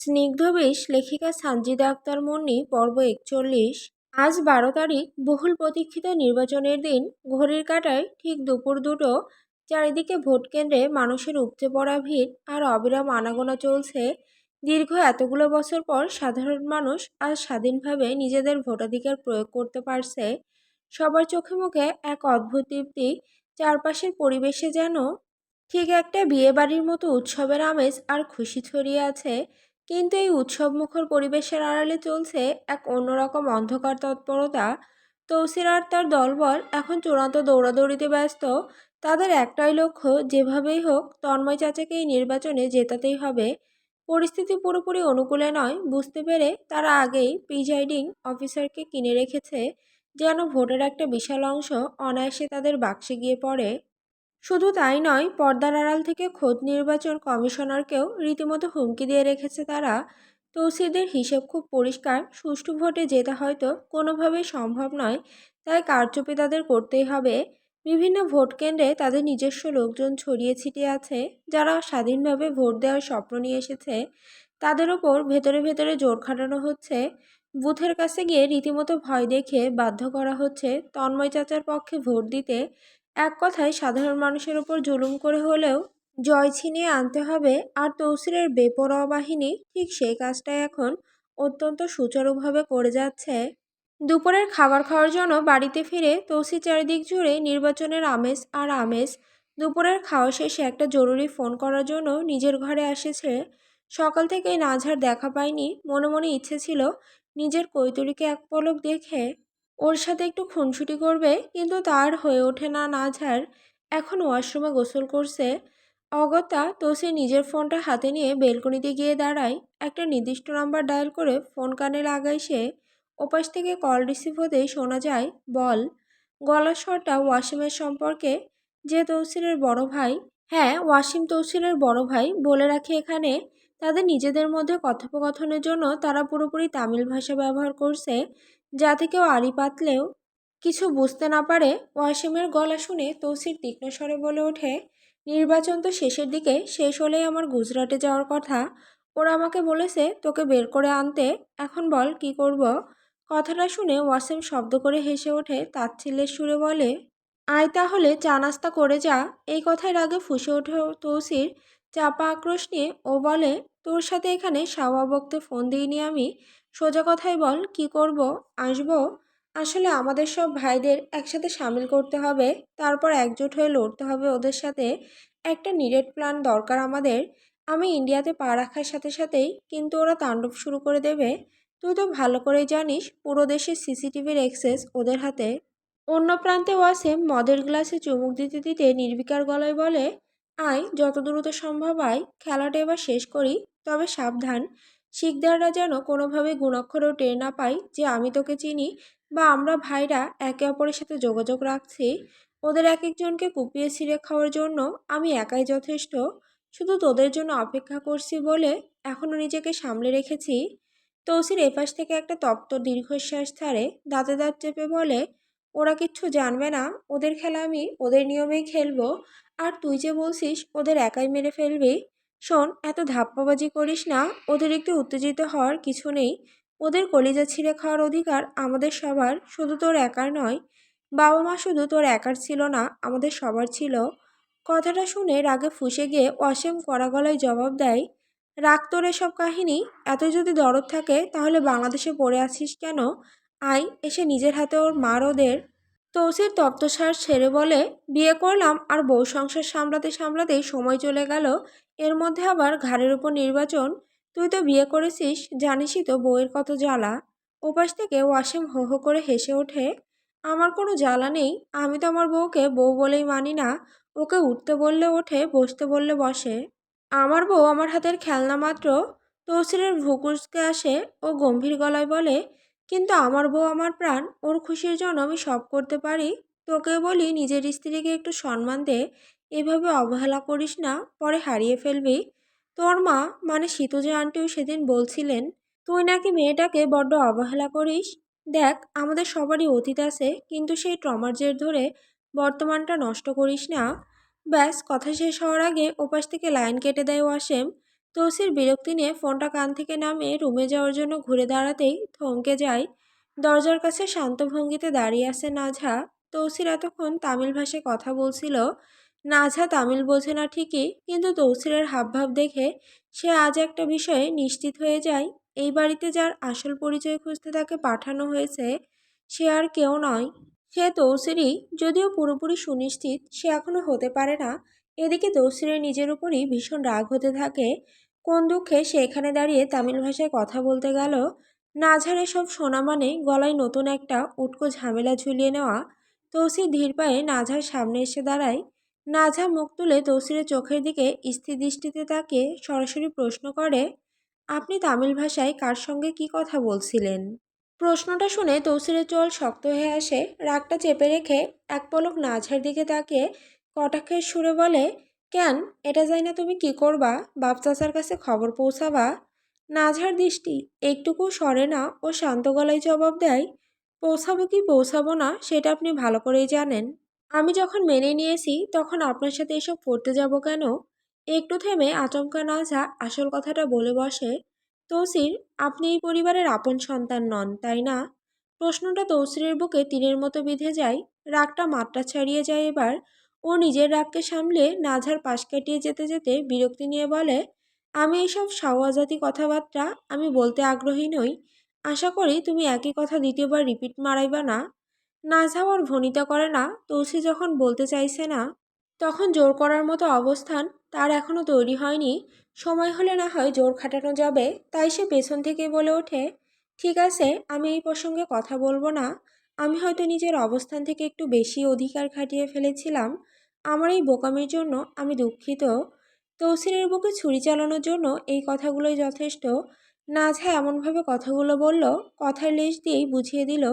স্নিগ্ধবেশ লেখিকা সানজিদা আক্তার মুন্নি পর্ব ৪১। আজ ১২ তারিখ, বহুল প্রতীক্ষিত নির্বাচনের দিন। ঘড়ির কাঁটায় ঠিক দুপুর ২টো। চারিদিকে ভোট কেন্দ্রে মানুষের উপচে পড়া ভিড় আর অবিরাম আনাগোনা চলছে। দীর্ঘ এতগুলো বছর পর সাধারণ মানুষ আজ স্বাধীনভাবে নিজেদের ভোটাধিকার প্রয়োগ করতে পারছে। সবার চোখে মুখে এক অদ্ভুত তৃপ্তি। চারপাশের পরিবেশে যেন ঠিক একটা বিয়েবাড়ির মতো উৎসবের আমেজ আর খুশি ছড়িয়ে আছে। কিন্তু এই উৎসবমুখর পরিবেশের আড়ালে চলছে এক অন্যরকম অন্ধকার তৎপরতা। তৌসির আর তার দলবল এখন চূড়ান্ত দৌড়াদৌড়িতে ব্যস্ত। তাদের একটাই লক্ষ্য, যেভাবেই হোক তন্ময় চাচাকে এই নির্বাচনে জেতাতেই হবে। পরিস্থিতি পুরোপুরি অনুকূলে নয় বুঝতে পেরে তারা আগেই প্রিজাইডিং অফিসারকে কিনে রেখেছে, যেন ভোটের একটা বিশাল অংশ অনায়াসে তাদের বাক্সে গিয়ে পড়ে। শুধু তাই নয়, পর্দার আড়াল থেকে খোদ নির্বাচন কমিশনারকেও রীতিমতো হুমকি দিয়ে রেখেছে তারা। তৌসিরদের হিসেব খুব পরিষ্কার, সুষ্ঠু ভোটে জেতা হয়তো কোনোভাবেই সম্ভব নয়, তাই কারচুপি তাদের করতেই হবে। বিভিন্ন ভোট কেন্দ্রে তাদের নিজস্ব লোকজন ছড়িয়ে ছিটিয়ে আছে, যারা স্বাধীনভাবে ভোট দেওয়ার স্বপ্ন নিয়ে এসেছে। তাদের ওপর ভেতরে ভেতরে জোর খাটানো হচ্ছে। বুথের কাছে গিয়ে রীতিমতো ভয় দেখে বাধ্য করা হচ্ছে তন্ময় চাচার পক্ষে ভোট দিতে। এক কথায় সাধারণ মানুষের উপর জুলুম করে হলেও জয় ছিনিয়ে আনতে হবে। আর তৌসিরের বেপরোয়া বাহিনী ঠিক সেই কাজটাই এখন অত্যন্ত সুচারুভাবে করে যাচ্ছে। দুপুরের খাবার খাওয়ার জন্য বাড়িতে ফিরে তৌসির চারিদিক জুড়ে নির্বাচনের আমেজ আর আমেজ। দুপুরের খাওয়া শেষে একটা জরুরি ফোন করার জন্য নিজের ঘরে আসেছে। সকাল থেকেই নাজহার দেখা পায়নি। মনে মনে ইচ্ছে ছিল নিজের কৈতরীকে এক পলক দেখে ওর সাথে একটু খুনসুটি করবে, কিন্তু তার হয়ে ওঠে না। নাজহার এখন ওয়াশরুমে গোসল করছে। অগত্যা তৌসির নিজের ফোনটা হাতে নিয়ে বেলকনিতে গিয়ে দাঁড়ায়। একটা নির্দিষ্ট নাম্বার ডায়াল করে ফোন কানে লাগায় সে। ওপাশ থেকে কল রিসিভ হতেই শোনা যায়, বল। গলার স্বরটা ওয়াসিমের সম্পর্কে, যে তৌসিরের বড় ভাই। হ্যাঁ, ওয়াসিম তৌসিরের বড় ভাই। বলে রাখি এখানে, তাদের নিজেদের মধ্যে কথোপকথনের জন্য তারা পুরোপুরি তামিল ভাষা ব্যবহার করছে, যাতে কেউ আড়ি পাতলেও কিছু বুঝতে না পারে। ওয়াসিমের গলা শুনে তৌসির তীক্ষ্ণ স্বরে বলে ওঠে, নির্বাচন তো শেষের দিকে, শেষ হলেই আমার গুজরাটে যাওয়ার কথা। ওরা আমাকে বলেছে তোকে বের করে আনতে। এখন বল কি করব। কথাটা শুনে ওয়াসিম শব্দ করে হেসে ওঠে, তাচ্ছিল্যের সুরে বলে, আয় তাহলে চা নাস্তা করে যা। এই কথায় রাগে ফুঁসে ওঠে তৌসির চাপা আক্রোশ নিয়ে। ও বলে, তোর সাথে এখানে সাওয়া বকতে ফোন দিইনি আমি। সোজা কথায় বল কি করব। আসবো। আসলে আমাদের সব ভাইদের একসাথে সামিল করতে হবে, তারপর একজোট হয়ে লড়তে হবে ওদের সাথে। একটা নিরেট প্ল্যান দরকার আমাদের। আমি ইন্ডিয়াতে পা রাখার সাথে সাথেই কিন্তু ওরা তাণ্ডব শুরু করে দেবে। তুই তো ভালো করেই জানিস পুরো দেশের সিসিটিভির অ্যাক্সেস ওদের হাতে। অন্য প্রান্তে ওয়াসিম মদের গ্লাসে চুমুক দিতে দিতে নির্বিকার গলায় বলে, আয় যত দ্রুত সম্ভব আয়, খেলাটা এবার শেষ করি। তবে সাবধান, শিকদাররা যেন কোনোভাবে গুণাক্ষরেও টের না পাই যে আমি তোকে চিনি বা আমরা ভাইরা একে অপরের সাথে যোগাযোগ রাখছি। ওদের এক একজনকে কুপিয়ে ছিঁড়ে খাওয়ার জন্য আমি একাই যথেষ্ট। শুধু তোদের জন্য অপেক্ষা করছি বলে এখনো নিজেকে সামলে রেখেছি। তৌসির এপাশ থেকে একটা তপ্ত দীর্ঘশ্বাস ছাড়ে, দাঁতে দাঁত চেপে বলে, ওরা কিচ্ছু জানবে না। ওদের খেলা আমি ওদের নিয়মেই খেলবো। আর তুই যে বলছিস ওদের একাই মেরে ফেলবি। শোন, এত ধাপ্পাবাজি করিস না। ওদের একটু উত্তেজিত হওয়ার কিছু নেই। ওদের কলিজা ছিঁড়ে খাওয়ার অধিকার আমাদের সবার, শুধু তোর একার নয়। বাবা মা শুধু তোর একার ছিল না, আমাদের সবার ছিল। কথাটা শুনে রাগে ফুঁসে গিয়ে অসীম কড়া গলায় জবাব দেয়, রাগ তোর এসব কাহিনী। এত যদি দরদ থাকে তাহলে বাংলাদেশে পড়ে আছিস কেন? আয়, এসে নিজের হাতে ওর মার ওদের। তৌসির তপ্তসার ছেড়ে বলে, বিয়ে করলাম আর বউ সংসার সামলাতে সামলাতেই সময় চলে গেল। এর মধ্যে আবার ঘাড়ের উপর নির্বাচন। তুই তো বিয়ে করেছিস, জানিসই তো বউয়ের কত জ্বালা। ওপাশ থেকে ওয়াসিম হো হো করে হেসে ওঠে, আমার কোনো জ্বালা নেই। আমি তো আমার বউকে বউ বলেই মানি না। ওকে উঠতে বললে ওঠে, বসতে বললে বসে। আমার বউ আমার হাতের খেলনা মাত্র। তৌসিরের ভুকুচকে আসে। ও গম্ভীর গলায় বলে, কিন্তু আমার বউ আমার প্রাণ। ওর খুশির জন্য আমি সব করতে পারি। তোকে বলি নিজের স্ত্রীকে একটু সম্মান দে। এভাবে অবহেলা করিস না, পরে হারিয়ে ফেলবি। তোর মা, মানে শীতজা আন্টিও সেদিন বলছিলেন তুই নাকি মেয়েটাকে বড্ড অবহেলা করিস। দেখ, আমাদের সবারই অতীত আছে, কিন্তু সেই ট্রমার জের ধরে বর্তমানটা নষ্ট করিস না। ব্যাস, কথা শেষ হওয়ার আগে ওপাশ থেকে লাইন কেটে দেয় ওয়াসেম। তৌসির বিরক্তি নিয়ে ফোনটা কান থেকে নামিয়ে রুমে যাওয়ার জন্য ঘুরে দাঁড়াতেই থমকে যায়। দরজার কাছে শান্ত ভঙ্গিতে দাঁড়িয়ে আছে নাঝা। তৌসির এতক্ষণ তামিল ভাষায় কথা বলছিল। নাঝা তামিল বোঝে না ঠিকই, কিন্তু তৌসিরের হাবভাব দেখে সে আজ একটা বিষয়ে নিশ্চিত হয়ে যায়। এই বাড়িতে যার আসল পরিচয় খুঁজতে তাকে পাঠানো হয়েছে সে আর কেউ নয়, সে তৌসিরই। যদিও পুরোপুরি সুনিশ্চিত সে এখনো হতে পারে না। এদিকে তৌসিরের নিজের উপরই ভীষণ রাগ হতে থাকে। কোন দুঃখে সে এখানে দাঁড়িয়ে তামিল ভাষায় কথা বলতে গেল। নাঝার এসব শোনা মানে গলায় নতুন একটা উটকো ঝামেলা ঝুলিয়ে নেওয়া। তৌসির ধীর পায়ে নাঝার সামনে এসে দাঁড়ায়। নাঝা মুখ তুলে তৌসিরের চোখের দিকে স্থির দৃষ্টিতে তাকিয়ে সরাসরি প্রশ্ন করে, আপনি তামিল ভাষায় কার সঙ্গে কি কথা বলছিলেন? প্রশ্নটা শুনে তৌসিরের চোয়াল শক্ত হয়ে আসে। রাগটা চেপে রেখে এক পলক নাঝার দিকে তাকিয়ে কটাক্ষের সুরে বলে, কেন? এটা যাই না তুমি কি করবা? বাপ চাচার কাছে খবর পৌঁছাবা? নাঝার দৃষ্টি একটুকু সরে না, ও শান্ত গলায় জবাব দেয়, পৌঁছাবো কি পৌঁছাবো না সেটা আপনি ভালো করেই জানেন। আমি যখন মেনে নিয়েছি তখন আপনার সাথে এসব করতে যাব কেন? একটু থেমে আচমকা নাঝা আসল কথাটা বলে বসে, তৌসির, আপনি এই পরিবারের আপন সন্তান নন, তাই না? প্রশ্নটা তৌসিরের বুকে তীরের মতো বিঁধে যায়। রাগটা মাত্রা ছাড়িয়ে যায় এবার। ও নিজের রাগকে সামলে নাঝার পাশ কাটিয়ে যেতে যেতে বিরক্তি নিয়ে বলে, আমি এইসব সাওয়াজাতি কথাবার্তা আমি বলতে আগ্রহী নই। আশা করি তুমি একই কথা দ্বিতীয়বার রিপিট মারাইবা না। নাঝা আর ভনিতা করে না। তুলসী যখন বলতে চাইছে না, তখন জোর করার মতো অবস্থান তার এখনো তৈরি হয়নি। সময় হলে না হয় জোর খাটানো যাবে। তাই সে পেছন থেকে বলে ওঠে, ঠিক আছে, আমি এই প্রসঙ্গে কথা বলবো না। আমি হয়তো নিজের অবস্থান থেকে একটু বেশি অধিকার খাটিয়ে ফেলেছিলাম। আমার এই বোকামির জন্য আমি দুঃখিত। তৌসিরের বুকে ছুরি চালানোর জন্য এই কথাগুলোই যথেষ্ট। নাঝা এমনভাবে কথাগুলো বলল, কথার লেশ দিয়েই বুঝিয়ে দিল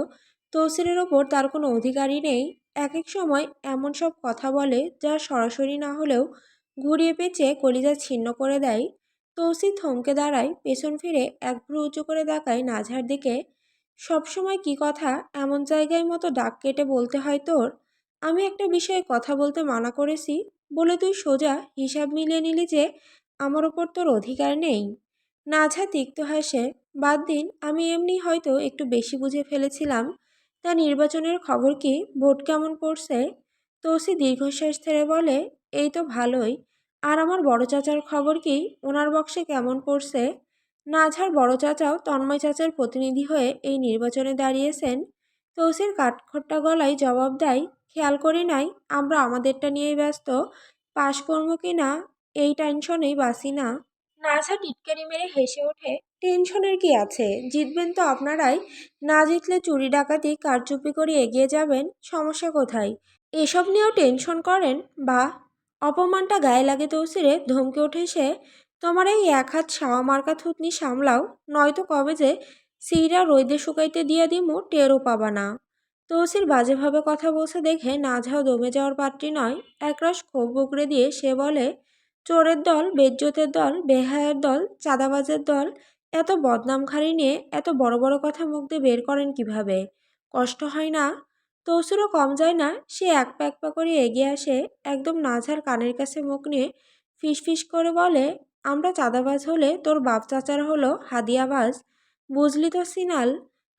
তৌসিরের ওপর তার কোনো অধিকারই নেই। এক এক সময় এমন সব কথা বলে যা সরাসরি না হলেও ঘুরিয়ে পেঁচিয়ে কলিজা ছিন্ন করে দেয়। তৌসির থমকে দাঁড়ায়, পেছন ফিরে এক ভ্রু উঁচু করে তাকায় নাঝার দিকে। সবসময় কি কথা এমন জায়গায় মতো ডাক কেটে বলতে হয় তোর? আমি একটা বিষয়ে কথা বলতে মানা করেছি বলে তুই সোজা হিসাব মিলিয়ে নিলি যে আমার ওপর তোর অধিকার নেই। নাঝা তিক্ত হাসে, বাদ দিন, আমি এমনি হয়তো একটু বেশি বুঝে ফেলেছিলাম। তা নির্বাচনের খবর কি? ভোট কেমন পড়ছে? তৌসি দীর্ঘশ্বাস ছেড়ে বলে, এই তো ভালোই। আর আমার বড় চাচার খবর কি? ওনার বক্সে কেমন পড়ছে? নাঝার বড় চাচাও তন্ময় চাচার প্রতিনিধি হয়ে এই নির্বাচনে দাঁড়িয়েছেন। তৌসির কাঠখোট্টা গলায় জবাব দেয়, খেয়াল করি নাই, আমরা আমাদেরটা নিয়েই ব্যস্ত। পাশ করবো কি না এই টেনশনেই বাসি না। নাঝা টিটকারি মেরে হেসে ওঠে, টেনশনের কি আছে? জিতবেন তো আপনারাই। না জিতলে চুরি ডাকাতি কারচুপি করে এগিয়ে যাবেন, সমস্যা কোথায়? এসব নিয়েও টেনশন করেন? বা অপমানটা গায়ে লাগে তৌসিরে। ধমকে ওঠে সে, তোমার এই এক হাত সাওয়া মার্কা থুতনি সামলাও, নয়তো কবে যে সিরা রোদে শুকাইতে দিয়া দিমু টেরও পাবা না। তৌসির বাজেভাবে কথা বলছে দেখে নাঝাও দমে যাওয়ার পাত্রী নয়। একরাশ ক্ষোভ উগড়ে দিয়ে সে বলে, চোরের দল, বেজ্জতের দল, বেহায়ার দল, চাঁদাবাজের দল, এত বদনামখারি নিয়ে এত বড় বড় কথা মুখ দিয়ে বের করেন কিভাবে? কষ্ট হয় না? তৌসিরও কম যায় না। সে এক পা এক পা করে এগিয়ে আসে, একদম নাঝার কানের কাছে মুখ নিয়ে ফিস ফিস করে বলে, আমরা চাঁদাবাজ হলে তোর বাপ চাচারা হলো হাদিয়াবাজ। বুঝলি তো সিনাল?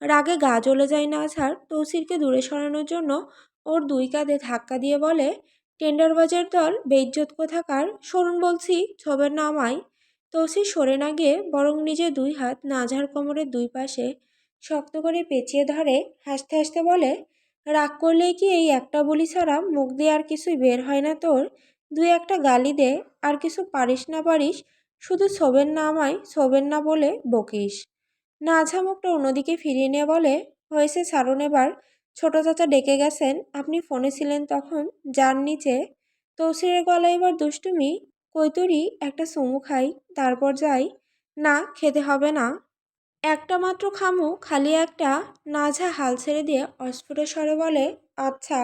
রাগে গা জ্বলে যায় নাঝার। তৌসিরকে দূরে সরানোর জন্য ওর দুই কাঁধে ধাক্কা দিয়ে বলে, টেন্ডারবাজের দল, বেইজ্জত কোথাকার, সরুন বলছি, ছবের না আমায়। তৌসির সরে না গিয়ে বরং নিজের দুই হাত নাঝার কোমরের দুই পাশে শক্ত করে পেঁচিয়ে ধরে হাসতে হাসতে বলে, রাগ করলেই কি এই একটা বলি ছাড়া মুখ দিয়ে আর কিছুই বের হয় না তোর? দুই একটা গালি দে, আর কিছু পারিস না পারিস, শুধু ছোবেন না আমায়, ছোবেন না বলে বকিস। নাঝা মুখটা অন্যদিকে ফিরিয়ে নিয়ে বলে, হয়েছে ছাড়ুন এবার। ছোট চাচা ডেকে গেছেন, আপনি ফোনে ছিলেন তখন, যান নিচে। তৌসিরের গলায় এবার দুষ্টুমি, কৈতুরি, একটা চুমু খাই, তারপর যাই। না, খেতে হবে না। একটা মাত্র খামু, খালি একটা। নাঝা হাল ছেড়ে দিয়ে অস্ফুট স্বরে বলে, আচ্ছা।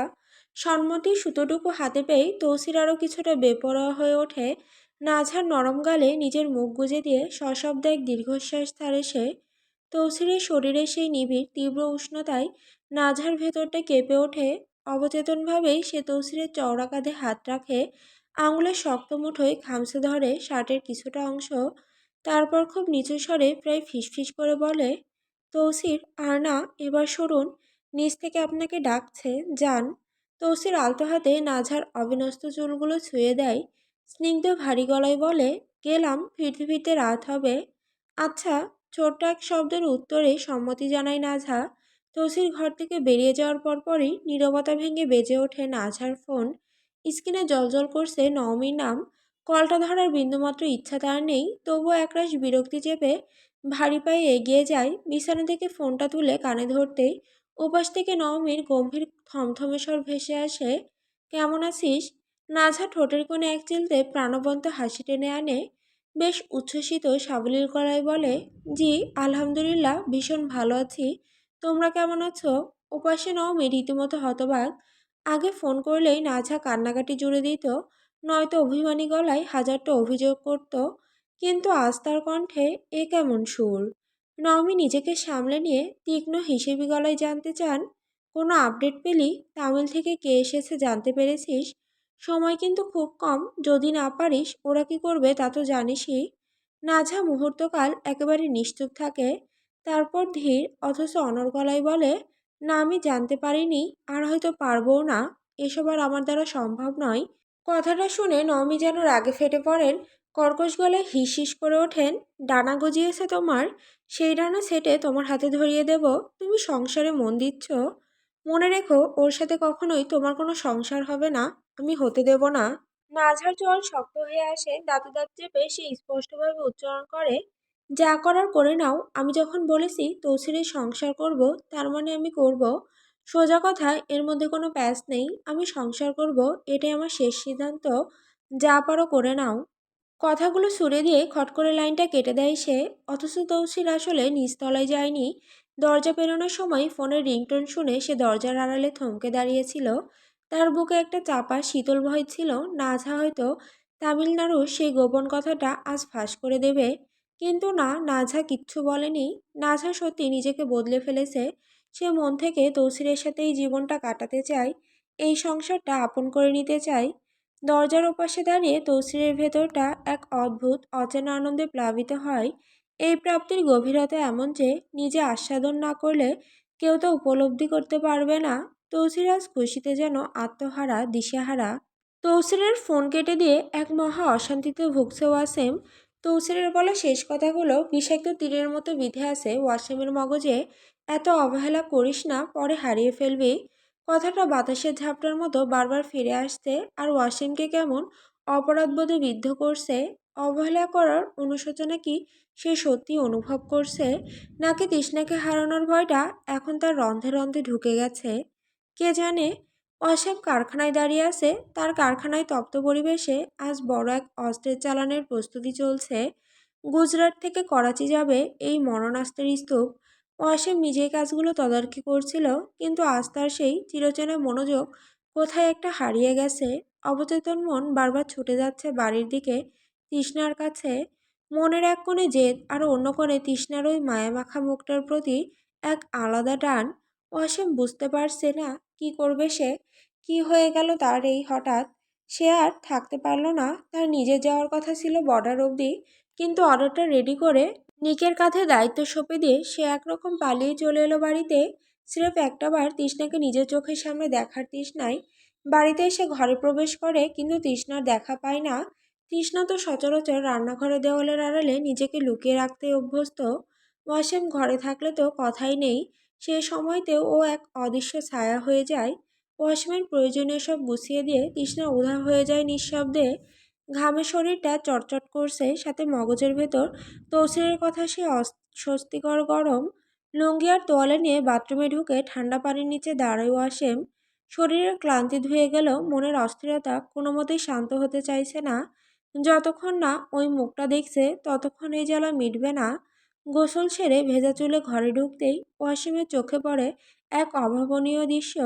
সম্মতির সুতোটুকু হাতে পেয়ে তৌসির আরও কিছুটা বেপরোয়া হয়ে ওঠে। নাঝার নরম গালে নিজের মুখ গুজে দিয়ে সশব্দে এক দীর্ঘশ্বাস ছাড়ে সে। তৌসিরের শরীরে সেই নিবিড় তীব্র উষ্ণতায় নাঝার ভেতরটা কেঁপে ওঠে। অবচেতনভাবেই সে তৌসিরের চওড়া কাঁধে হাত রাখে। আঙুলের শক্ত মুঠোয় খামচে ধরে শার্টের কিছুটা অংশ। তারপর খুব নিচু স্বরে প্রায় ফিসফিস করে বলে, তৌসির আর না, এবার সরুন, নিচ থেকে আপনাকে ডাকছে, যান। তৌসির আলতো হাতে নাঝার অবিন্যস্ত চুলগুলো ছুঁয়ে দেয়। স্নিগ্ধ ভারী গলায় বলে, গেলাম, ফিরতে ফিরতে রাত হবে। আচ্ছা। ছোট্ট এক শব্দের উত্তরে সম্মতি জানায় নাঝা। তৌসির ঘর থেকে বেরিয়ে যাওয়ার পরপরই নীরবতা ভেঙে বেজে ওঠে নাঝার ফোন। স্ক্রিনে জ্বলজ্বল করছে নওমীর নাম। কলটা ধরার বিন্দুমাত্র ইচ্ছা তার নেই, তবুও একরাশ বিরক্তি চেপে ভারী পায়ে এগিয়ে যায়। বিছানা থেকে ফোনটা তুলে কানে ধরতেই ওপাশ থেকে নওমীর গম্ভীর থমথমে স্বর ভেসে আসে, কেমন আছিস? নাঝা ঠোঁটের কোণে এক চিলতে প্রাণবন্ত হাসি টেনে আনে। বেশ উচ্ছ্বসিত সাবলীল গলায় বলে, জি আলহামদুলিল্লাহ, ভীষণ ভালো আছি। তোমরা কেমন আছো? ওপাশে নওমী রীতিমতো হতবাক। আগে ফোন করলেই নাঝা কান্নাকাটি জুড়ে দিত, নয়তো অভিমানী গলায় হাজারটা অভিযোগ করত। কিন্তু আজ তার কণ্ঠে এ কেমন সুর? নওমী নিজেকে সামলে নিয়ে তীক্ষ্ণ হিসেবি গলায় জানতে চান, কোনো আপডেট পেলি? তামিল থেকে কে এসেছে জানতে পেরেছিস? সময় কিন্তু খুব কম, যদি না পারিস ওরা কি করবে তা তো জানিসই। নাঝা মুহূর্তকাল একেবারে নিশ্চুপ থাকে, তারপর ধীর অথচ অনড় গলায় বলে, না আমি জানতে পারিনি, আর হয়তো পারবও না। এসব আর আমার দ্বারা সম্ভব নয়। কথাটা শুনে নওমী যেন রাগে ফেটে পড়েন। কর্কশ গলায় হিস হিস করে ওঠেন, ডানা গজিয়েছে তোমার? সেই ডানা ছেটে তোমার হাতে ধরিয়ে দেব। তুমি সংসারে মন দিচ্ছ? মনে রেখো, ওর সাথে কখনোই তোমার কোনো সংসার হবে না, আমি হতে দেব না। নাঝার জল শক্ত হয়ে আসে, দাঁতে দাঁত চেপে সে স্পষ্টভাবে উচ্চারণ করে, যা করার করে নাও। আমি যখন বলেছি তৌসিরের সংসার করব, তার মানে আমি করব। সোজা কথা, এর মধ্যে কোনো প্যাচ নেই। আমি সংসার করব, এটাই আমার শেষ সিদ্ধান্ত। যা পারো করে নাও। কথাগুলো ছুড়ে দিয়ে খট করে লাইনটা কেটে দেয় সে। অথচ তৌসির আসলে নিচতলায় যায়নি। দরজা পেরোনোর সময় ফোনের রিংটোন শুনে সে দরজার আড়ালে থমকে দাঁড়িয়েছিল। তার বুকে একটা চাপা শীতল ভয় ছিল, নাঝা হয়তো তামিলনাড়ুর সেই গোপন কথাটা আজ ফাঁস করে দেবে। কিন্তু না, নাঝা কিচ্ছু বলেনি। নাঝা সত্যি নিজেকে বদলে ফেলেছে। সে মন থেকে তৌসিরের সাথে এই জীবনটা কাটাতে চায়, এই সংসারটা আপন করে নিতে চায়। দরজার ওপাশে দাঁড়িয়ে তৌসিরের ভেতরটা এক অদ্ভুত অচেনা আনন্দে প্লাবিত হয়। এই প্রাপ্তির গভীরতা এমন যে নিজে আস্বাদন না করলে কেউ তা উপলব্ধি করতে পারবে না। তৌসির আজ খুশিতে যেন আত্মহারা, দিশেহারা। তৌসিরের ফোন কেটে দিয়ে এক মহা অশান্তিতে ভুগছে ওয়াসিম। তৌসিরের বলা শেষ কথাগুলো বিষাক্ত তীরের মতো বিঁধে আছে ওয়াসিমের মগজে। এত অবহেলা করিস না, পরে হারিয়ে ফেলবি। কথাটা বাতাসের ঝাপটার মতো বারবার ফিরে আসছে, আর ওয়াসিমকে কেমন অপরাধবোধে বিদ্ধ করছে। অবহেলা করার অনুশোচনা কি সে সত্যি অনুভব করছে, নাকি তৃষ্ণাকে হারানোর ভয়টা এখন তার রন্ধে রন্ধে ঢুকে গেছে? কে জানে। অসীম কারখানায় দাঁড়িয়ে আছে। তার কারখানায় তপ্ত পরিবেশে আজ বড় এক অস্ত্রের চালানের প্রস্তুতি চলছে। গুজরাট থেকে করাচি যাবে এই মরণাস্ত্রের স্তূপ। অসীম নিজেই কাজগুলো তদারকি করছিল, কিন্তু আজ তার সেই চিরচেনা মনোযোগ কোথায় একটা হারিয়ে গেছে। অবচেতন মন বারবার ছুটে যাচ্ছে বাড়ির দিকে, তৃষ্ণার কাছে। মনের এক কোণে জেদ, আর অন্য কোণে তৃষ্ণার ওই মায়ামাখা মুখটার প্রতি এক আলাদা টান। অসীম বুঝতে পারছে না কি করবে সে। কি হয়ে গেল তার এই হঠাৎ? সে আর থাকতে পারল না। তার নিজের যাওয়ার কথা ছিল বর্ডার অবধি, কিন্তু অর্ডারটা রেডি করে নিকের কাঁধে দায়িত্ব সঁপে দিয়ে সে একরকম পালিয়ে চলে এলো বাড়িতে। স্রেফ একটাবার তৃষ্ণাকে নিজের চোখের সামনে দেখার তৃষ্ণায়। বাড়িতে এসে ঘরে প্রবেশ করে, কিন্তু তৃষ্ণার দেখা পায় না। তৃষ্ণা তো সচরাচর রান্নাঘরের দেওয়ালের আড়ালে নিজেকে লুকিয়ে রাখতে অভ্যস্ত। ওয়াসিম ঘরে থাকলে তো কথাই নেই, সে সময়তেও ও এক অদৃশ্য ছায়া হয়ে যায়। ওয়াসিমের প্রয়োজনীয় সব গুছিয়ে দিয়ে তৃষ্ণা উধাও হয়ে যায় নিঃশব্দে। ঘামে শরীরটা চটচট করছে, সাথে মগজের ভেতর তৌসিরের কথা সে স্বস্তিকর গরম। লুঙ্গি আর তোয়ালে নিয়ে বাথরুমে ঢুকে ঠান্ডা পানির নিচে দাঁড়ায় ওয়াসিম। শরীরের ক্লান্তি ধুয়ে গেলেও মনের অস্থিরতা কোনো মতেই শান্ত হতে চাইছে না। যতক্ষণ না ওই মুখটা দেখছে ততক্ষণ এই জ্বালা মিটবে না। গোসল সেরে ভেজা চুলে ঘরে ঢুকতেই ওয়াসিমের চোখে পড়ে এক অভাবনীয় দৃশ্য।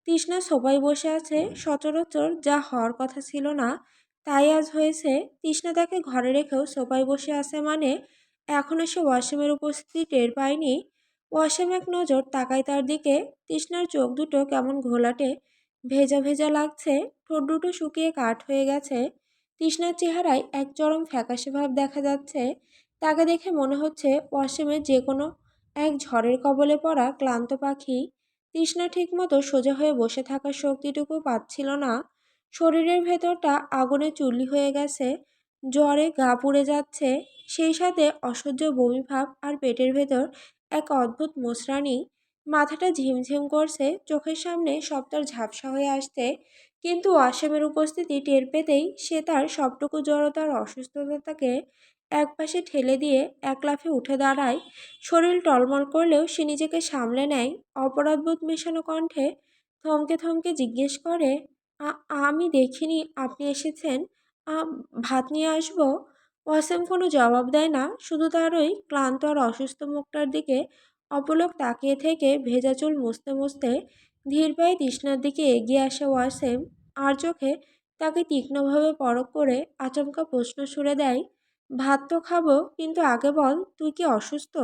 তৃষ্ণা সোফায় বসে আছে। সচরাচর যা হওয়ার কথা ছিল না, তাই আজ হয়েছে। তৃষ্ণা তাকে ঘরে রেখেও সোফায় বসে আছে মানে এখনও সে ওয়াসিমের উপস্থিতি টের পায়নি। ওয়াসিম এক নজর তাকায় তার দিকে। তৃষ্ণার চোখ দুটো কেমন ঘোলাটে, ভেজা ভেজা লাগছে, ঠোঁট দুটো শুকিয়ে কাঠ হয়ে গেছে। তৃষ্ণার চেহারায় এক চরম ফ্যাকাশে ভাব দেখা যাচ্ছে। তাকে দেখে মনে হচ্ছে অসীমের যে কোনো এক ঝড়ের কবলে পড়া ক্লান্ত পাখি। তৃষ্ণা ঠিকমতো সোজা হয়ে বসে থাকার শক্তিটুকু পাচ্ছিল না। শরীরের ভেতরটা আগুনে চুল্লি হয়ে গেছে, জ্বরে গা পুড়ে যাচ্ছে, সেই সাথে অসহ্য বমি ভাব আর পেটের ভেতর এক অদ্ভুত মোচড়ানি। মাথাটা ঝিমঝিম করছে, চোখের সামনে সব তার ঝাপসা হয়ে আসছে। কিন্তু অসীমের উপস্থিতি টের পেতেই সে তার সবটুকু জড়তার অসুস্থতাকে একপাশে ঠেলে দিয়ে এক লাফে উঠে দাঁড়ায়। শরীর টলমল করলেও সে নিজেকে সামলে নেয়। অপরাধবোধ মেশানো কণ্ঠে থমকে থমকে জিজ্ঞেস করে, আমি দেখিনি আপনি এসেছেন। আ ভাত নিয়ে আসবো?" ওয়াসিম কোনো জবাব দেয় না, শুধু তার ওই ক্লান্ত আর অসুস্থ মুখটার দিকে অপলক তাকিয়ে থেকে ভেজা চুল মুছতে মুছতে ধীর পায়ে তৃষ্ণার দিকে এগিয়ে আসে ওয়াসিম। আর চোখে তাকে তীক্ষ্ণভাবে পরখ করে আচমকা প্রশ্ন ছুড়ে দেয়, "ভাত তো খাবো, কিন্তু আগে বল তুই কি অসুস্থ?"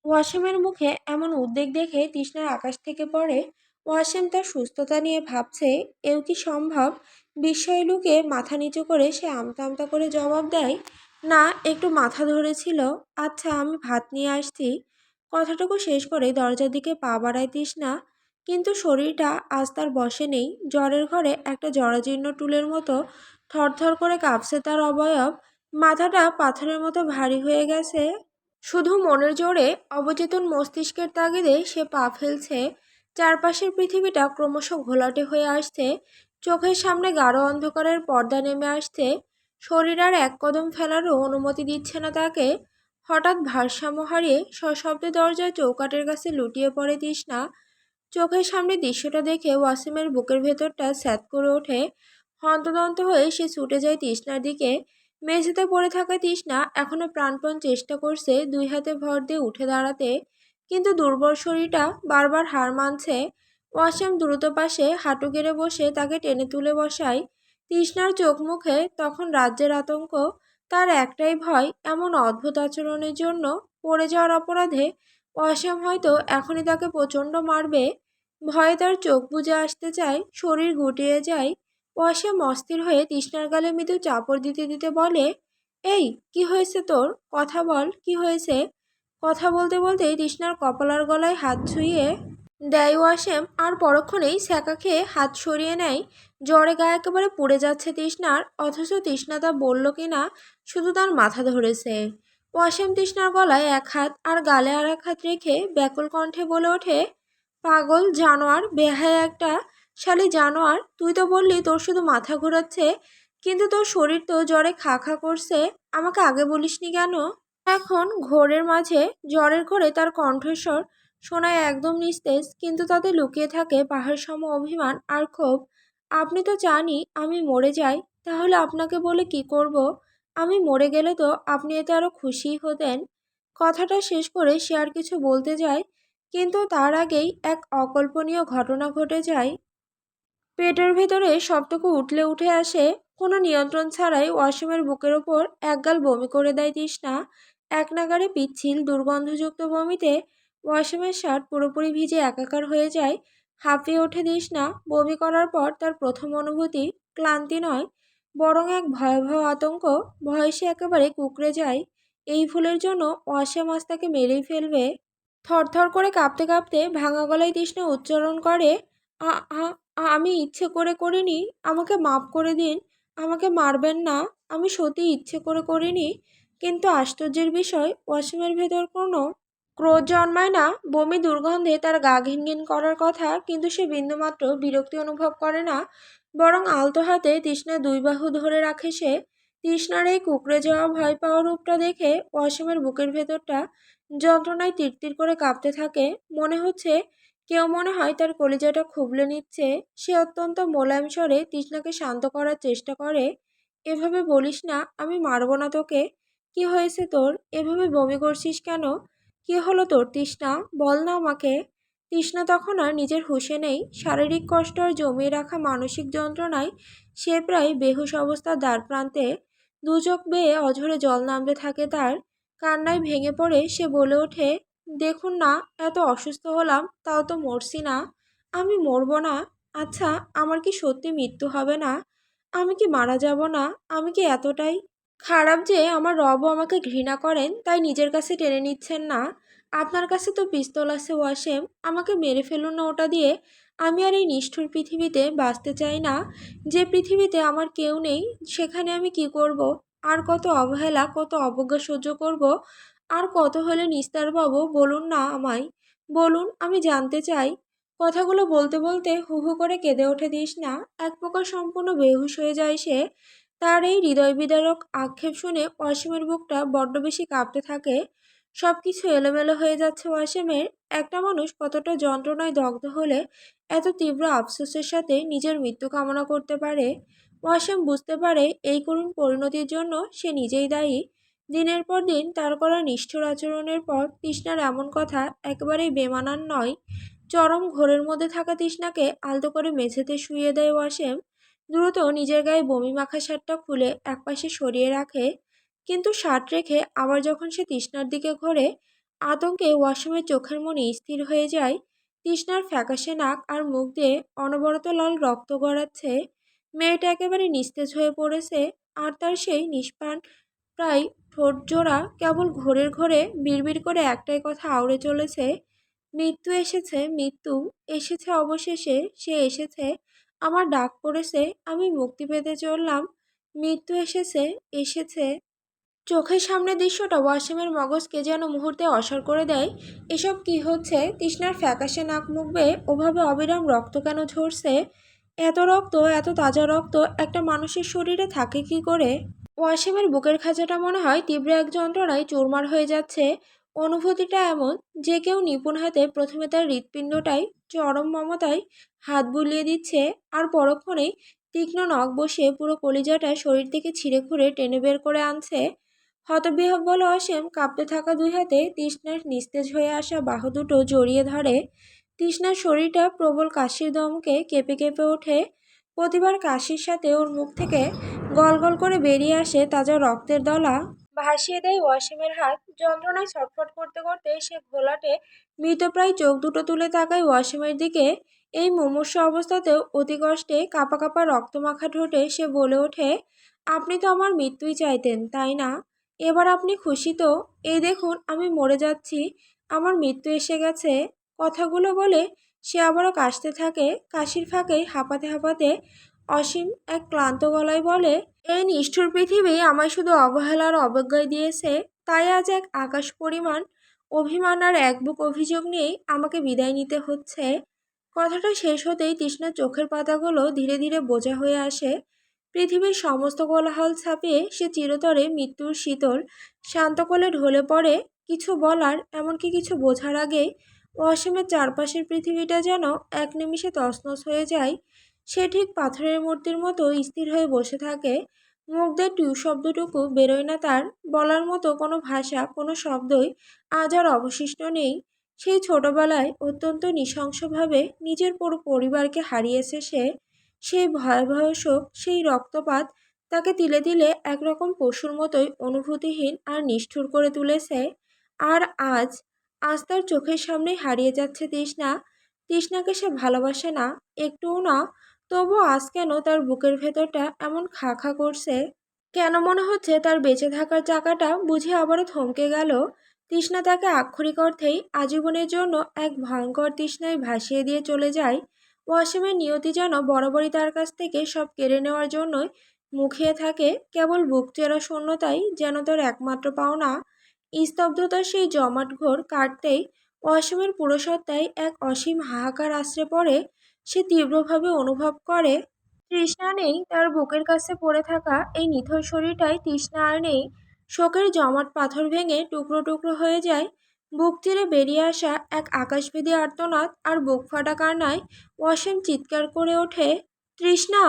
ওয়াসিমের মুখে এমন উদ্বেগ দেখে তৃষ্ণার আকাশ থেকে পড়ে। ওয়াসিম তার সুস্থতা নিয়ে ভাবছে, এও কি সম্ভব? বিস্ময় লুকিয়ে মাথা নিচু করে সে আমতা আমতা করে জবাব দেয়, "না, একটু মাথা ধরেছিল। আচ্ছা, আমি ভাত নিয়ে আসছি।" কথাটুকু শেষ করে দরজার দিকে পা বাড়ায় তৃষ্ণা। কিন্তু শরীরটা আজ তার বশে নেই। জ্বরের ঘরে একটা জরাজীর্ণ টুলের মতো থরথর করে কাঁপছে তার অবয়ব। মাথাটা পাথরের মতো ভারী হয়ে গেছে। শুধু মনের জোরে, অবচেতন মস্তিষ্কের তাগিদে সে পা ফেলছে। চারপাশের পৃথিবীটা ক্রমশ ঘোলাটে হয়ে আসছে। চোখের সামনে গাঢ় অন্ধকারের পর্দা নেমে আসছে। শরীর আর এক কদম ফেলারও অনুমতি দিচ্ছে না তাকে। হঠাৎ ভারসাম্য হারিয়ে সশব্দে দরজার চৌকাঠের কাছে লুটিয়ে পড়ে তৃষ্ণা। চোখের সামনে দৃশ্যটা দেখে ওয়াসিমের বুকের ভেতরটা স্যাঁত করে ওঠে। হন্তদন্ত হয়ে সে ছুটে যায় তৃষ্ণার দিকে। মেঝেতে পড়ে থাকা তৃষ্ণা এখনো প্রাণপণ চেষ্টা করছে দুই হাতে ভর দিয়ে উঠে দাঁড়াতে, কিন্তু দুর্বল শরীরটা বারবার হার মানছে। ওয়াসিম দ্রুত পাশে হাঁটু গেড়ে বসে তাকে টেনে তুলে বসায়। তৃষ্ণার চোখ মুখে তখন রাজ্যের আতঙ্ক। তার একটাই ভয়, এমন অদ্ভুত আচরণের জন্য পড়ে যাওয়ার অপরাধে ওয়াসিম হয়তো এখনই তাকে প্রচণ্ড মারবে। ভয়ে তার চোখ বুজে আসতে চায়, শরীর গুটিয়ে যায়। ওয়াসিম অস্থির হয়ে তৃষ্ণার গালে মৃদু চাপড় দিতে দিতে বলে, "এই, কি হয়েছে তোর? কথা বল, কি হয়েছে?" কথা বলতে বলতেই তৃষ্ণার কপালার গলায় হাত ছুঁয়ে দেয় ওয়াসিম, আর পরক্ষণেই ছ্যাঁকা খেয়ে হাত সরিয়ে নেয়। জ্বরে গা একেবারে পুড়ে যাচ্ছে তৃষ্ণার, অথচ তৃষ্ণা তা বলল কিনা শুধু তার মাথা ধরেছে। ওয়াসিম তৃষ্ণার গলায় এক হাত আর গালে আর এক হাত রেখে ব্যাকুল কণ্ঠে বলে ওঠে, "পাগল, জানোয়ার, বেহায়া একটা শালি জানোয়ার, তুই তো বললি তোর শুধু মাথা ঘোরাচ্ছে, কিন্তু তোর শরীর তো জ্বরে খা খা করছে। আমাকে আগে বলিসনি কেন?" এখন ঘোরের মাঝে, জ্বরের ঘোরে তার কণ্ঠস্বর শোনায় একদম নিস্তেজ, কিন্তু তাতে লুকিয়ে থাকে পাহাড় সম অভিমান আর ক্ষোভ। "আপনি তো চানই আমি মরে যাই, তাহলে আপনাকে বলে কি করব? আমি মরে গেলে তো আপনি এতে আরো খুশিই হতেন।" কথাটা শেষ করে সে আর কিছু বলতে যায়, কিন্তু তার আগেই এক অকল্পনীয় ঘটনা ঘটে যায়। পেটের ভেতরে সবটুকু উঠলে উঠে আসে। কোনো নিয়ন্ত্রণ ছাড়াই ওয়াসিমের বুকের ওপর একগাল বমি করে দেয় তৃষ্ণা। এক নাগাড়ে পিচ্ছিল দুর্গন্ধযুক্ত বমিতে ওয়াসিমের শার্ট পুরোপুরি ভিজে একাকার হয়ে যায়। হাঁপিয়ে ওঠে তৃষ্ণা। বমি করার পর তার প্রথম অনুভূতি ক্লান্তি নয়, বরং এক ভয়াবহ আতঙ্ক। ভয়ে সে একেবারে কুঁকড়ে যায়। এই ভুলের জন্য ওয়াসিম আজ তাকে মেরেই ফেলবে। থরথর করে কাঁপতে কাঁপতে ভাঙা গলায় তৃষ্ণা উচ্চারণ করে, "আ আ আমি ইচ্ছে করে করিনি, আমাকে মাফ করে দিন, আমাকে মারবেন না, আমি সত্যিই ইচ্ছে করে করিনি।" কিন্তু আশ্চর্যের বিষয়, ওয়াসিমের ভেতর কোনো ক্রোধ জন্মায় না। বমি দুর্গন্ধে তার গা ঘিনঘিন করার কথা, কিন্তু সে বিন্দুমাত্র বিরক্তি অনুভব করে না, বরং আলতো হাতে তৃষ্ণার দুই বাহু ধরে রাখে সে। তৃষ্ণার এই কুঁকড়ে যাওয়া ভয় পাওয়া রূপটা দেখে ওয়াসিমের বুকের ভেতরটা যন্ত্রণায় তিরতির করে কাঁপতে থাকে। মনে হচ্ছে কেউ মনে হয় তার কলিজাটা খুবলে নিচ্ছে। সে অত্যন্ত মোলায়েম স্বরে তৃষ্ণাকে শান্ত করার চেষ্টা করে, "এভাবে বলিস না, আমি মারবো না তোকে। কি হয়েছে তোর? এভাবে বমি করছিস কেন? কি হলো তোর তৃষ্ণা? বল না আমাকে।" তৃষ্ণা তখন আর নিজের হুঁশে নেই। শারীরিক কষ্ট আর জমিয়ে রাখা মানসিক যন্ত্রণায় সে প্রায় বেহুশ অবস্থার দ্বারপ্রান্তে। দু চোখ বেয়ে অঝরে জল নামতে থাকে তার। কান্নায় ভেঙে পড়ে সে বলে ওঠে, "দেখুন না, এত অসুস্থ হলাম, তাও তো মরছি না। আমি মরবো না, আচ্ছা, আমার কি সত্যি মৃত্যু হবে না? আমি কি মারা যাব না? আমি কি এতটাই খারাপ যে আমার রবও আমাকে ঘৃণা করেন, তাই নিজের কাছে টেনে নিচ্ছেন না? আপনার কাছে তো পিস্তল আছে ওয়াসেম, আমাকে মেরে ফেলুন না ওটা দিয়ে। আমি আর এই নিষ্ঠুর পৃথিবীতে বাঁচতে চাই না। যে পৃথিবীতে আমার কেউ নেই, সেখানে আমি কি করব? আর কত অবহেলা, কত অবজ্ঞা সহ্য করব? আর কত হলে নিস্তার পাবো বলুন না আমায়। বলুন, আমি জানতে চাই। কথাগুলো বলতে বলতে হু হু করে কেঁদে ওঠে তৃষ্ণা। এক প্রকার সম্পূর্ণ বেহুশ হয়ে যায় সে। তার এই হৃদয় বিদারক আক্ষেপ শুনে অসীমের বুকটা বড্ড বেশি কাঁপতে থাকে। সবকিছু এলোমেলো হয়ে যাচ্ছে অসীমের। একটা মানুষ কতটা যন্ত্রণায় দগ্ধ হলে এত তীব্র আফসোসের সাথে নিজের মৃত্যু কামনা করতে পারে। অসীম বুঝতে পারে এই করুণ পরিণতির জন্য সে নিজেই দায়ী। দিনের পর দিন তার করা নিষ্ঠুর আচরণের পর তৃষ্ণার এমন কথা একেবারেই বেমানান নয়। চরম ঘোরের মধ্যে থাকা তৃষ্ণাকে আলতো করে মেঝেতে শুইয়ে দেয় ওয়াসেম। দ্রুত নিজের গায়ে বমি মাখা শার্টটা খুলে একপাশে সরিয়ে রাখে। কিন্তু শার্ট রেখে আবার যখন সে তৃষ্ণার দিকে ঘোরে, আতঙ্কে ওয়াসেমের চোখের মনি স্থির হয়ে যায়। তৃষ্ণার ফ্যাকাশে নাক আর মুখ দিয়ে অনবরত লাল রক্ত গড়াচ্ছে। মেয়েটা একেবারে নিস্তেজ হয়ে পড়েছে। আর তার সেই নিষ্প্রাণ প্রায় ঠোঁট জোড়া কেবল ঘোরের ঘোরে বিড়বিড় করে একটাই কথা আওড়ে চলেছে, মৃত্যু এসেছে, মৃত্যু এসেছে, অবশেষে সে এসেছে। আমার ডাক পড়েছে, আমি মুক্তি পেতে চললাম। মৃত্যু এসেছে, এসেছে। চোখের সামনে দৃশ্যটা ওয়াসিমের মগজকে যেন মুহূর্তে অসাড় করে দেয়। এসব কি হচ্ছে? তৃষ্ণার ফ্যাকাশে নাক মুখ বেয়ে ওভাবে অবিরাম রক্ত কেন ঝরছে? এত রক্ত, এত তাজা রক্ত একটা মানুষের শরীরে থাকে কি করে? ওয়াসিমের বুকের খাঁচাটা মনে হয় তীব্র এক যন্ত্রণায় চুরমার হয়ে যাচ্ছে। অনুভূতিটা এমন, যে কেউ নিপুণ হাতে প্রথমে তার হৃৎপিণ্ডটায় চরম মমতায় হাত বুলিয়ে দিচ্ছে, আর পরক্ষণেই তীক্ষ্ণ নখ বসিয়ে পুরো কলিজাটা শরীর থেকে ছিঁড়ে খুঁড়ে টেনে বের করে আনছে। হতবিহ্বল অসীম কাঁপতে থাকা দুই হাতে তৃষ্ণার নিস্তেজ হয়ে আসা বাহু দুটো জড়িয়ে ধরে। তৃষ্ণার শরীরটা প্রবল কাশির দমকে কেঁপে কেঁপে ওঠে। প্রতিবার কাশির সাথে ওর মুখ থেকে গল গল করে বেরিয়ে আসে তাজা রক্তের দলা। ভাসিয়ে দেয় ওয়াসিমের হাত। যন্ত্রণায় ছটফট করতে করতে সে ঘোলাটে মৃতপ্রায় চোখ দুটো তুলে তাকায় ওয়াসিমের দিকে। এই মুমূর্ষু অবস্থাতেও অতি কষ্টে কাঁপা কাঁপা রক্তমাখা ঠোঁটে সে বলে ওঠে, আপনি তো আমার মৃত্যুই চাইতেন, তাই না? এবার আপনি খুশি তো? এই দেখুন, আমি মরে যাচ্ছি, আমার মৃত্যু এসে গেছে। কথাগুলো বলে সে আবারও কাশতে থাকে। কাশির ফাঁকে হাঁপাতে হাঁপাতে অসীম এক ক্লান্ত গলায় বলে, এই নিষ্ঠুর পৃথিবী আমায় শুধু অবহেলার অবজ্ঞায় দিয়েছে। তাই আজ এক আকাশ পরিমাণ অভিমান আর এক বুক অভিযোগ নিয়েই আমাকে বিদায় নিতে হচ্ছে। কথাটা শেষ হতেই তৃষ্ণার চোখের পাতাগুলো ধীরে ধীরে বোঝা হয়ে আসে। পৃথিবীর সমস্ত কোলাহল ছাপিয়ে সে চিরতরে মৃত্যুর শীতল শান্ত কোলে ঢলে পড়ে। কিছু বলার, এমনকি কিছু বোঝার আগে অসীমের চারপাশের পৃথিবীটা যেন এক নিমিষে তছনছ হয়ে যায়। সে ঠিক পাথরের মূর্তির মতো স্থির হয়ে বসে থাকে। মুখ দিয়ে টুঁ শব্দটুকু বেরোয় না তার। বলার মতো কোনো ভাষা, কোনো শব্দই আজ আর অবশিষ্ট নেই। সেই ছোটবেলায় অত্যন্ত নৃশংসভাবে নিজের পুরো পরিবারকে হারিয়েছে সে। সেই ভয়াবহ শোক, সেই রক্তপাত তাকে তিলে তিলে একরকম পশুর মতোই অনুভূতিহীন আর নিষ্ঠুর করে তুলেছে। আর আজ, আজ তার চোখের সামনেই হারিয়ে যাচ্ছে তৃষ্ণা। তৃষ্ণাকে সে ভালোবাসে না, একটুও না। তবুও আজ কেন তার বুকের ভেতরটা এমন খা খা করছে? কেন মনে হচ্ছে তার বেঁচে থাকার চাকাটা বুঝি আবারও থমকে গেল? তৃষ্ণা তাকে আক্ষরিক অর্থেই আজীবনের জন্য এক ভয়ঙ্কর তৃষ্ণায় ভাসিয়ে দিয়ে চলে যায়। ওয়াসিমের নিয়তি যেন বরাবরই তার কাছ থেকে সব কেড়ে নেওয়ার জন্যই মুখিয়ে থাকে। কেবল বুক চেরা শূন্যতাই যেন তার একমাত্র পাওনা। স্তব্ধতার সেই জমাট ঘোর কাটতেই ওয়াসিমের পুরো সত্তায় এক অসীম হাহাকার আশ্রে পড়ে। সে তীব্রভাবে অনুভব করে, তৃষ্ণা নেই। তার বুকের কাছে পড়ে থাকা এই নিথর শরীরটায় তৃষ্ণা আর নেই। শোকের জমাট পাথর ভেঙে টুকরো টুকরো হয়ে যায়। বুক চিরে বেরিয়ে আসা এক আকাশভেদী আর্তনাদ আর বুক ফাটা কান্নায় অসীম চিৎকার করে ওঠে, তৃষ্ণা!